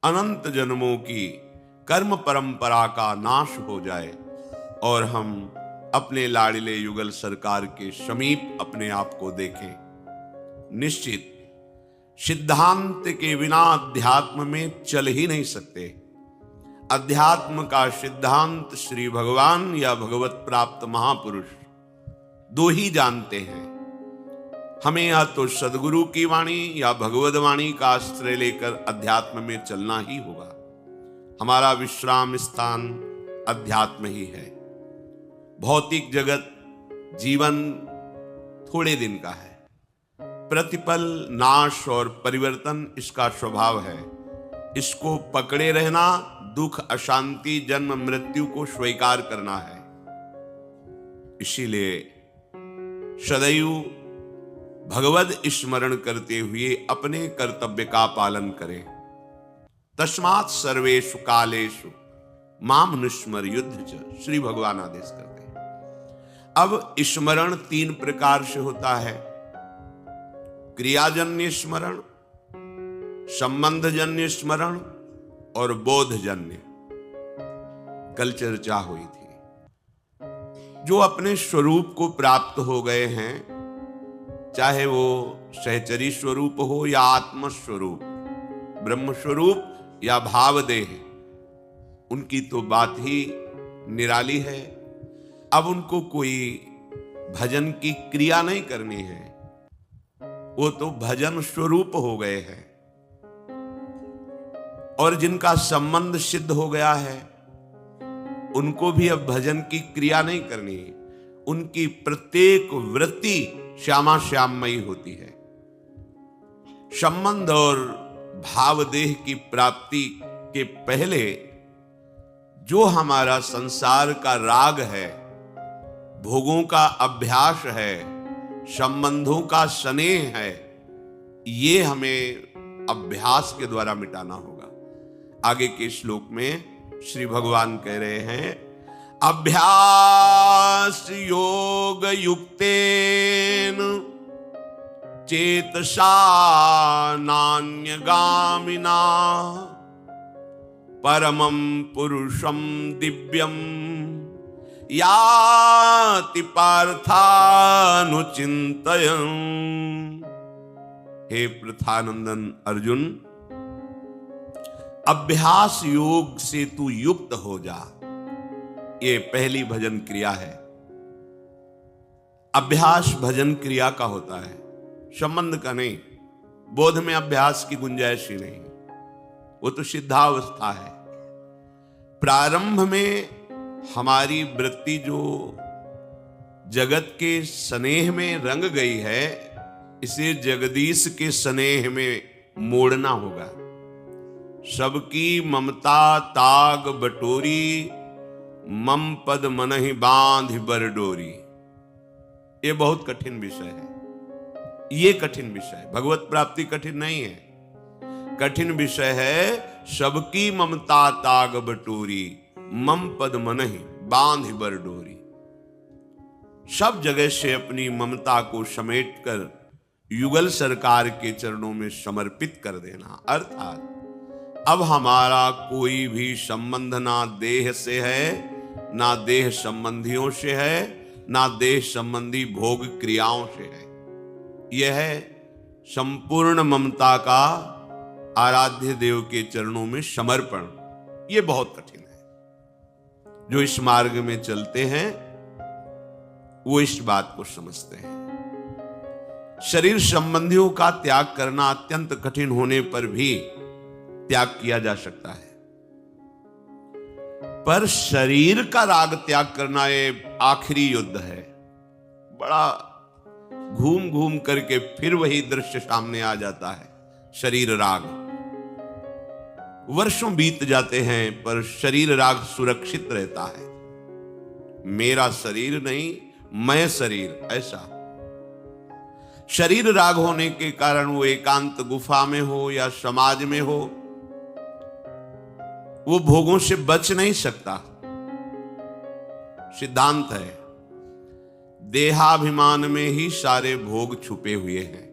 अनंत जन्मों की कर्म परंपरा का नाश हो जाए और हम अपने लाडले युगल सरकार के समीप अपने आप को देखें। निश्चित सिद्धांत के बिना अध्यात्म में चल ही नहीं सकते। अध्यात्म का सिद्धांत श्री भगवान या भगवत प्राप्त महापुरुष दो ही जानते हैं। हमें या तो सदगुरु की वाणी या भगवद वाणी का आश्रय लेकर अध्यात्म में चलना ही होगा। हमारा विश्राम स्थान अध्यात्म ही है। भौतिक जगत जीवन थोड़े दिन का है। प्रतिपल नाश और परिवर्तन इसका स्वभाव है। इसको पकड़े रहना दुख, अशांति, जन्म मृत्यु को स्वीकार करना है। इसीलिए सदैव भगवद स्मरण करते हुए अपने कर्तव्य का पालन करें। तस्मात् सर्वेषु कालेषु माम नुस्मर युद्ध च, श्री भगवान आदेश करते हैं। अब स्मरण तीन प्रकार से होता है। क्रियाजन्य स्मरण, संबंधजन्य स्मरण और बोधजन्य। कल चर्चा हुई थी। जो अपने स्वरूप को प्राप्त हो गए हैं, चाहे वो सहचरी स्वरूप हो या आत्म स्वरूप, ब्रह्म स्वरूप या भावदेह, उनकी तो बात ही निराली है। अब उनको कोई भजन की क्रिया नहीं करनी है, वो तो भजन स्वरूप हो गए हैं। और जिनका संबंध सिद्ध हो गया है, उनको भी अब भजन की क्रिया नहीं करनी है। उनकी प्रत्येक वृत्ति श्यामा श्याममयी होती है। संबंध और भावदेह की प्राप्ति के पहले जो हमारा संसार का राग है, भोगों का अभ्यास है, संबंधों का स्नेह है, ये हमें अभ्यास के द्वारा मिटाना होगा। आगे के श्लोक में श्री भगवान कह रहे हैं, अभ्यास योग युक्तेन चेतसा नान्यगामिना परमं पुरुषं दिव्यं याति पार्थानुचिन्तयन्। हे पृथानंदन अर्जुन, अभ्यास योग से तू युक्त हो जा। ये पहली भजन क्रिया है। अभ्यास भजन क्रिया का होता है, संबंध का नहीं। बोध में अभ्यास की गुंजाइश ही नहीं, वो तो सिद्धावस्था है। प्रारंभ में हमारी वृत्ति जो जगत के स्नेह में रंग गई है, इसे जगदीश के स्नेह में मोड़ना होगा। सबकी ममता ताग बटोरी, मम पद मनहि बांध बर डोरी। ये बहुत कठिन विषय है। ये कठिन विषय है। भगवत प्राप्ति कठिन नहीं है। कठिन विषय है सबकी ममता ताग बटोरी, मम पद मनहि बांध बर डोरी। सब जगह से अपनी ममता को समेटकर युगल सरकार के चरणों में समर्पित कर देना। अर्थात अब हमारा कोई भी संबंध ना देह से है, ना देह संबंधियों से है, ना देह संबंधी भोग क्रियाओं से है। यह है संपूर्ण ममता का आराध्य देव के चरणों में समर्पण। यह बहुत कठिन है। जो इस मार्ग में चलते हैं वो इस बात को समझते हैं। शरीर संबंधियों का त्याग करना अत्यंत कठिन होने पर भी त्याग किया जा सकता है, पर शरीर का राग त्याग करना ये आखिरी युद्ध है। बड़ा घूम घूम करके फिर वही दृश्य सामने आ जाता है, शरीर राग। वर्षों बीत जाते हैं पर शरीर राग सुरक्षित रहता है। मेरा शरीर नहीं, मैं शरीर, ऐसा। शरीर राग होने के कारण वो एकांत गुफा में हो या समाज में हो, वो भोगों से बच नहीं सकता। सिद्धांत है, देहाभिमान में ही सारे भोग छुपे हुए हैं।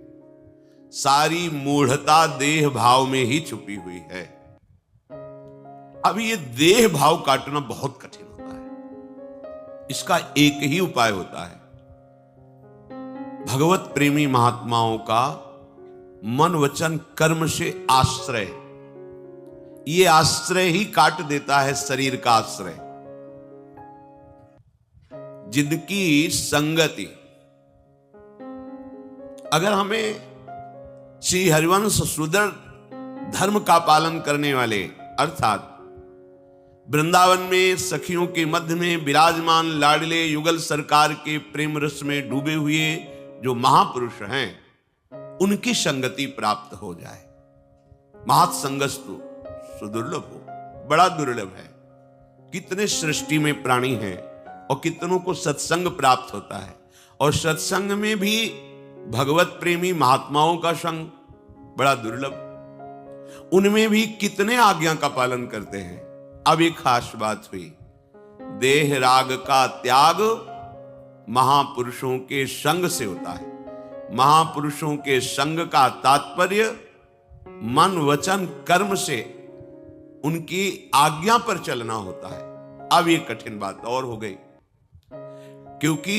सारी मूढ़ता देह भाव में ही छुपी हुई है। अब ये देह भाव काटना बहुत कठिन होता है। इसका एक ही उपाय होता है, भगवत प्रेमी महात्माओं का मन वचन कर्म से आश्रय। ये आश्रय ही काट देता है शरीर का आश्रय। जिनकी संगति, अगर हमें श्री हरिवंश सुदर धर्म का पालन करने वाले अर्थात वृंदावन में सखियों के मध्य में विराजमान लाडले युगल सरकार के प्रेम रस में डूबे हुए जो महापुरुष हैं, उनकी संगति प्राप्त हो जाए। महत्संगस्तु सुदुर्लभ हो, बड़ा दुर्लभ है। कितने सृष्टि में प्राणी हैं और कितनों को सत्संग प्राप्त होता है, और सत्संग में भी भगवत प्रेमी महात्माओं का संग बड़ा दुर्लभ। उनमें भी कितने आज्ञा का पालन करते हैं। अब एक खास बात हुई, देह राग का त्याग महापुरुषों के संग से होता है। महापुरुषों के संग का तात्पर्य मन वचन कर्म से उनकी आज्ञा पर चलना होता है। अब ये कठिन बात और हो गई, क्योंकि